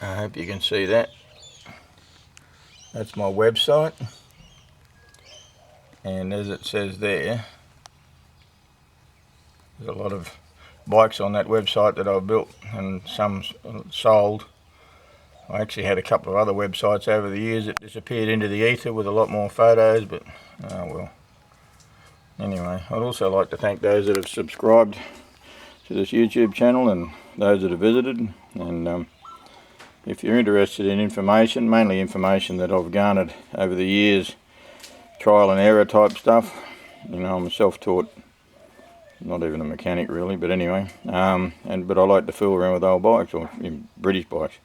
I hope you can see that. That's my website, and as it says there, there's a lot of bikes on that website that I've built and some sold. I actually had a couple of other websites over the years that disappeared into the ether with a lot more photos, but oh well. Anyway, I'd also like to thank those that have subscribed to this YouTube channel and those that have visited. And if you're interested in information, mainly information that I've garnered over the years, trial and error type stuff, you know, I'm a self-taught, not even a mechanic really, but anyway, but I like to fool around with old bikes, or British bikes.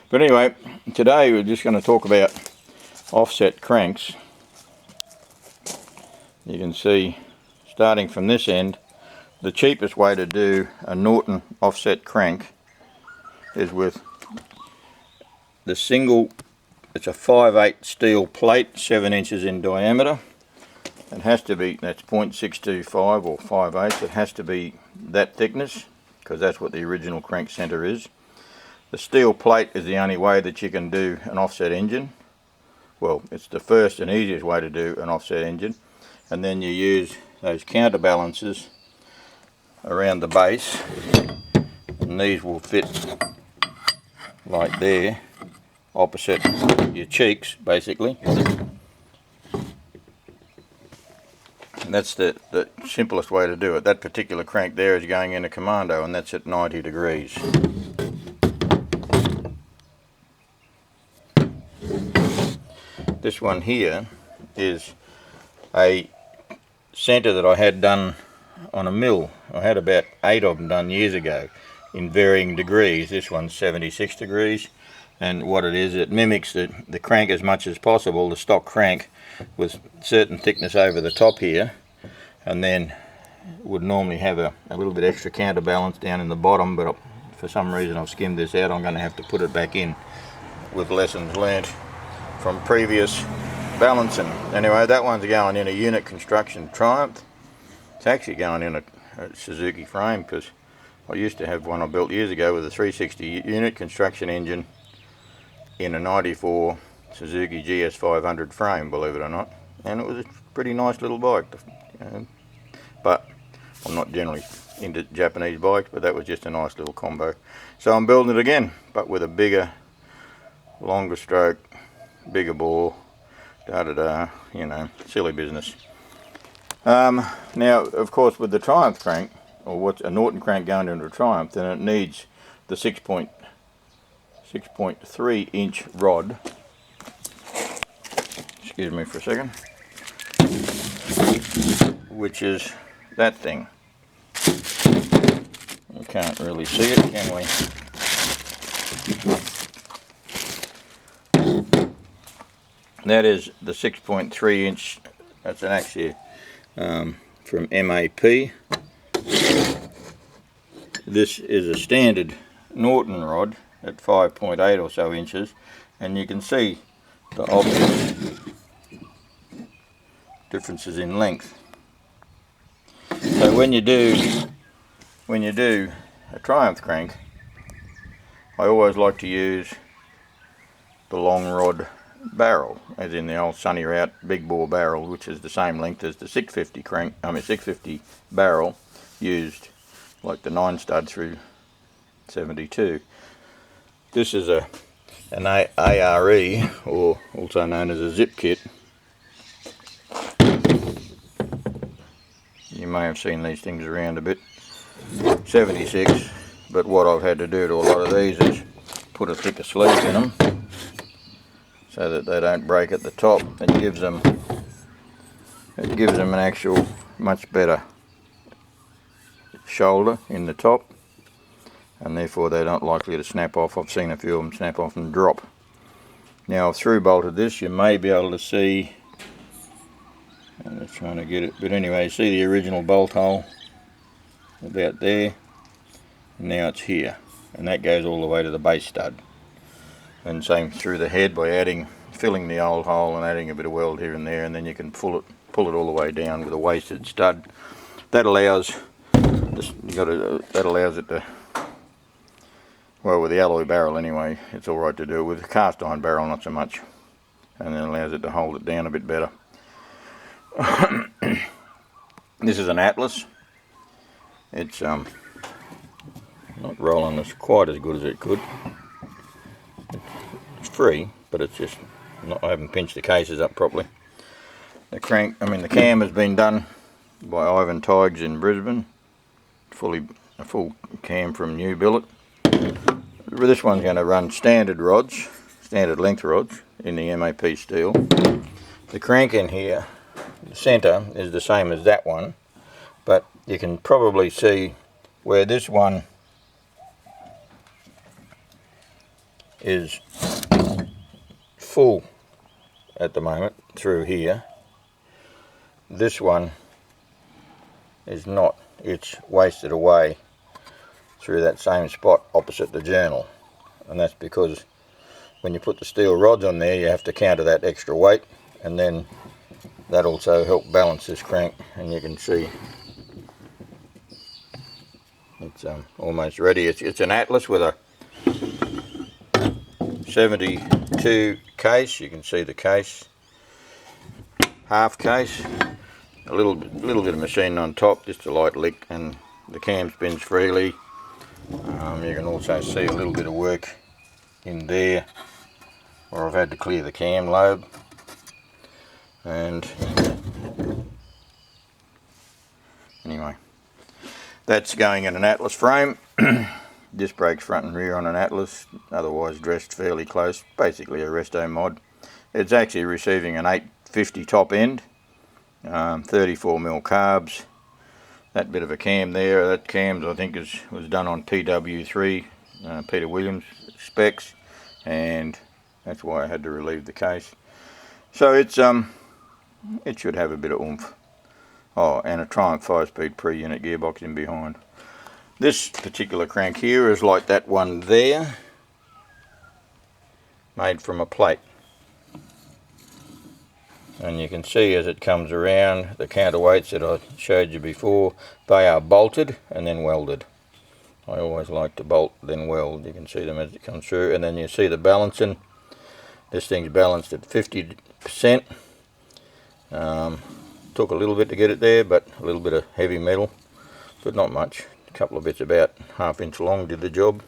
But anyway, today we're just going to talk about offset cranks. You can see, starting from this end, the cheapest way to do a Norton offset crank is with the single. It's a 5/8 steel plate, 7 inches in diameter. It has to be, that's 0.625 or 5/8. It has to be that thickness, because that's what the original crank center is. The steel plate is the only way that you can do an offset engine. Well, it's the first and easiest way to do an offset engine. And then you use those counterbalances around the base, and these will fit like there, opposite your cheeks basically. And that's the simplest way to do it. That particular crank there is going into commando, and that's at 90 degrees. This one here is a center that I had done on a mill. I had about 8 of them done years ago in varying degrees. This one's 76 degrees, and what it is, it mimics the crank as much as possible, the stock crank, with certain thickness over the top here, and then would normally have a little bit extra counterbalance down in the bottom, but for some reason I've skimmed this out. I'm going to have to put it back in with lessons learnt from previous balancing. Anyway, that one's going in a unit construction Triumph. It's actually going in a Suzuki frame, because I used to have one I built years ago with a 360 unit construction engine in a 94 Suzuki GS 500 frame, believe it or not, and it was a pretty nice little bike. But I'm not generally into Japanese bikes, but that was just a nice little combo. So I'm building it again, but with a bigger, longer stroke, bigger bore, you know, silly business. Now, of course, with the Triumph crank, or what's a Norton crank going into a Triumph, then it needs the 6.3 inch rod. Excuse me for a second. Which is that thing. You can't really see it, can we? That is the 6.3 inch. That's an actually from MAP. This is a standard Norton rod at 5.8 or so inches, and you can see the obvious differences in length. So when you do a Triumph crank, I always like to use the long rod barrel, as in the old Sunny Route big bore barrel, which is the same length as the 650 barrel used, like the 9 stud through 72. This is an ARE, or also known as a zip kit. You may have seen these things around a bit. 76, but what I've had to do to a lot of these is put a thicker sleeve in them so that they don't break at the top. It gives them an actual much better shoulder in the top, and therefore they're not likely to snap off. I've seen a few of them snap off and drop. Now I've through bolted this. You may be able to see, I'm just trying to get it, but anyway, see the original bolt hole about there, and now it's here, and that goes all the way to the base stud. And same through the head by filling the old hole and adding a bit of weld here and there, and then you can pull it all the way down with a wasted stud. That allows it to Well, with the alloy barrel anyway, it's alright to do it. With the cast iron barrel, not so much. And then allows it to hold it down a bit better. This is an Atlas. It's not rolling as quite as good as it could. It's free, but it's just not, I haven't pinched the cases up properly. The cam has been done by Ivan Tiggs in Brisbane. A full cam from New Billet. This one's going to run standard rods, standard length rods in the MAP steel. The crank in here, the centre, is the same as that one, but you can probably see where this one is full at the moment through here. This one is not, it's wasted away through that same spot opposite the journal, and that's because when you put the steel rods on there you have to counter that extra weight, and then that also helps balance this crank. And you can see it's almost ready. It's an Atlas with a 72 case. You can see the case, half case, a little bit of machining on top, just a light lick, and the cam spins freely. You can also see a little bit of work in there where I've had to clear the cam lobe. And anyway, that's going in an Atlas frame. Disc brakes front and rear on an Atlas, otherwise dressed fairly close, basically a restomod. It's actually receiving an 850 top end, 34mm carbs. That bit of a cam there, that cams I think was done on PW3, Peter Williams specs, and that's why I had to relieve the case. So it's it should have a bit of oomph. Oh, and a Triumph 5-speed pre-unit gearbox in behind. This particular crank here is like that one there, made from a plate. And you can see as it comes around, the counterweights that I showed you before, they are bolted and then welded. I always like to bolt then weld. You can see them as it comes through, and then you see the balancing. This thing's balanced at 50%. Took a little bit to get it there, but a little bit of heavy metal, but not much. A couple of bits about ½ inch long did the job,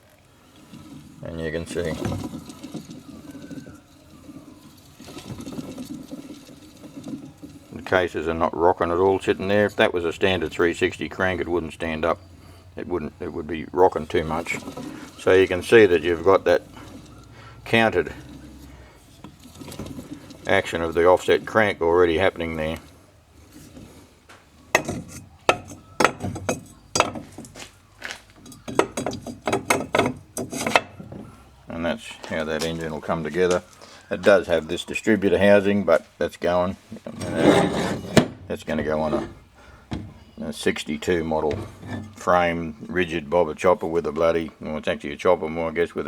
and you can see the cases are not rocking at all sitting there. If that was a standard 360 crank, it wouldn't stand up. It would be rocking too much. So you can see that you've got that countered action of the offset crank already happening there. And that's how that engine will come together. It does have this distributor housing, but that's going. That's going to go on a 62 model frame, rigid bobber chopper with a bloody, well, it's actually a chopper more, I guess, with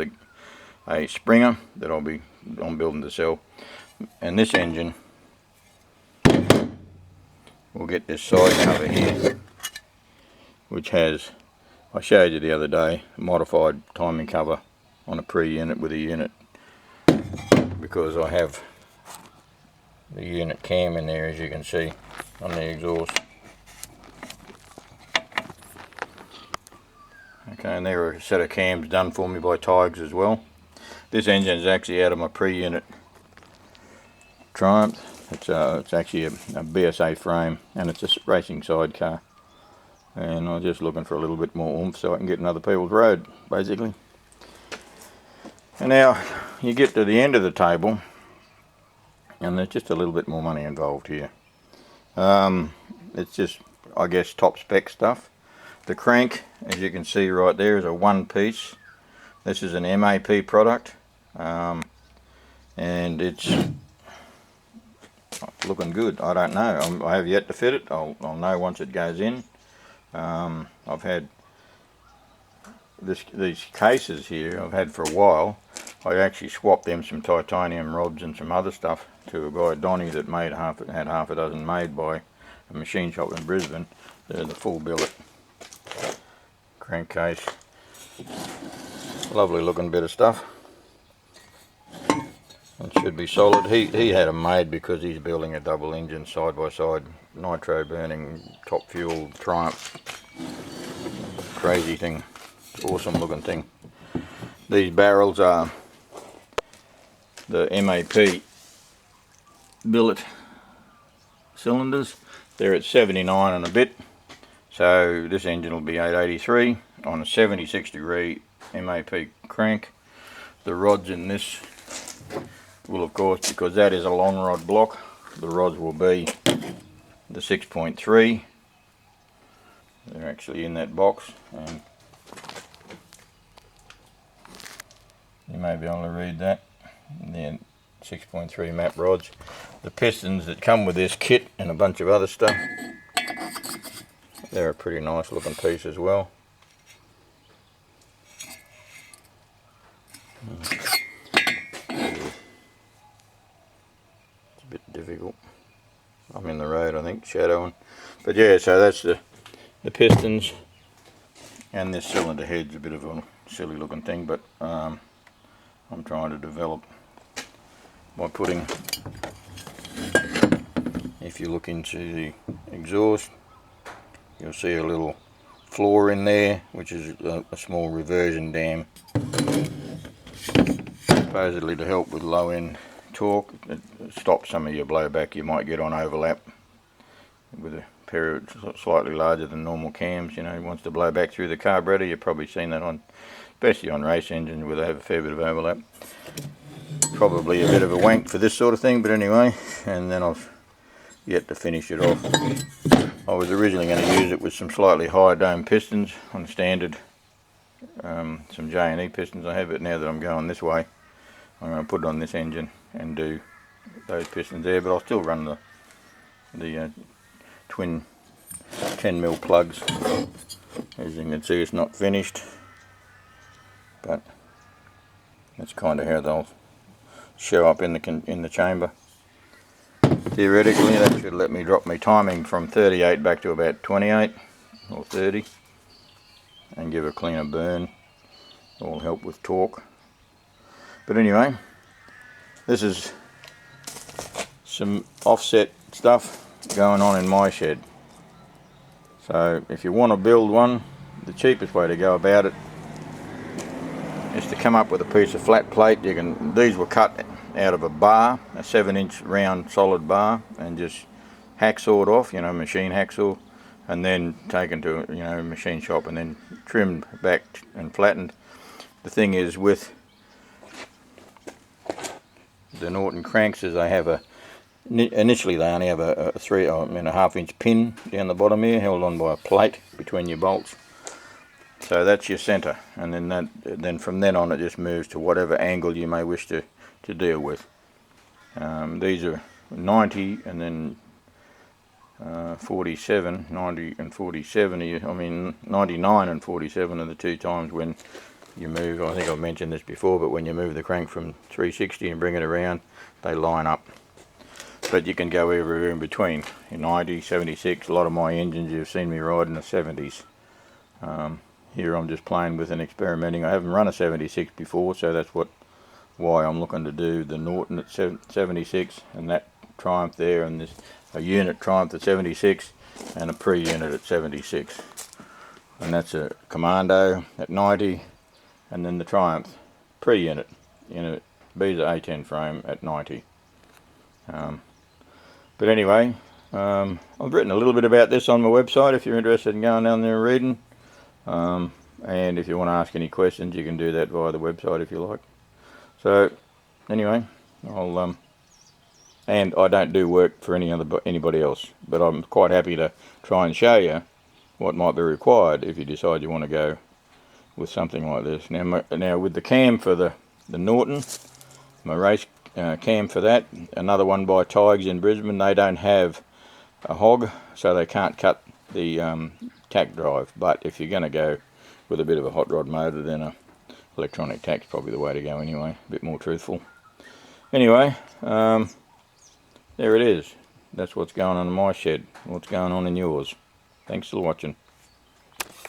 a springer that I'm building to sell. And this engine will get this side cover here, which has, I showed you the other day, a modified timing cover on a pre-unit with a unit, because I have the unit cam in there, as you can see, on the exhaust. Okay, and there are a set of cams done for me by Tiggs as well. This engine is actually out of my pre-unit Triumph. It's actually a BSA frame, and it's a racing sidecar. And I'm just looking for a little bit more oomph so I can get in other people's road, basically. And now you get to the end of the table, and there's just a little bit more money involved here. It's just, I guess, top spec stuff. The crank, as you can see right there, is a one piece. This is an MAP product, and it's looking good. I don't know. I have yet to fit it. I'll know once it goes in. I've had these cases here I've had for a while. I actually swapped them some titanium rods and some other stuff to a guy, Donnie, that had half a dozen made by a machine shop in Brisbane. They're the full billet crankcase. Lovely looking bit of stuff. It should be solid. He had them made because he's building a double engine side by side nitro burning top fuel Triumph. Crazy thing. Awesome looking thing. These barrels are the MAP billet cylinders. They're at 79 and a bit. So this engine will be 883 on a 76 degree MAP crank. The rods in this will, of course, because that is a long rod block, the rods will be the 6.3. They're actually in that box, and you may be able to read that. And then 6.3 map rods. The pistons that come with this kit and a bunch of other stuff, they're a pretty nice looking piece as well. It's a bit difficult. I'm in the road, I think, shadowing. But yeah, so that's the pistons, and this cylinder head's a bit of a silly looking thing, but I'm trying to develop by putting, if you look into the exhaust, you'll see a little floor in there, which is a small reversion dam, supposedly to help with low end torque. It stops some of your blowback you might get on overlap with a pair of slightly larger than normal cams. You know, wants to blow back through the carburetor. You've probably seen that on, especially on race engines where they have a fair bit of overlap. Probably a bit of a wank for this sort of thing, but anyway. And then I've yet to finish it off. I was originally going to use it with some slightly higher dome pistons on standard, some J&E pistons I have, but now that I'm going this way, I'm going to put it on this engine and do those pistons there, but I'll still run the twin 10mm plugs. As you can see, it's not finished, but that's kind of how they'll show up in the chamber. Theoretically, that should let me drop my timing from 38 back to about 28 or 30 and give a cleaner burn. It will help with torque. But anyway, this is some offset stuff going on in my shed. So if you want to build one, the cheapest way to go about it is to come up with a piece of flat plate. These were cut out of a bar, a 7-inch round solid bar, and just hacksawed off, you know, machine hacksaw, and then taken to, you know, a machine shop and then trimmed back and flattened. The thing is, with the Norton cranks, is they have initially they only have a 3.5 inch pin down the bottom here, held on by a plate between your bolts. So that's your center, and then from then on it just moves to whatever angle you may wish to deal with. These are 90 and then 47, 90 and 47. I mean 99 and 47 are the two times when you move. I think I've mentioned this before, but when you move the crank from 360 and bring it around, they line up. But you can go everywhere in between. 90, 76. A lot of my engines you've seen me ride in the 70s. Here I'm just playing with and experimenting. I haven't run a 76 before, so that's why I'm looking to do the Norton at 76 and that Triumph there, and this a unit Triumph at 76 and a pre-unit at 76. And that's a Commando at 90, and then the Triumph pre-unit in a Beza A10 frame at 90. But anyway, I've written a little bit about this on my website if you're interested in going down there and reading. And if you want to ask any questions, you can do that via the website if you like. So anyway, and I don't do work for anybody else, but I'm quite happy to try and show you what might be required if you decide you want to go with something like this. Now with the cam for the Norton, my race cam for that, another one by Tigers in Brisbane, they don't have a hog, so they can't cut the tack drive. But if you're going to go with a bit of a hot rod motor, then a electronic tack's probably the way to go anyway, a bit more truthful. Anyway, there it is. That's what's going on in my shed. What's going on in yours. Thanks for watching.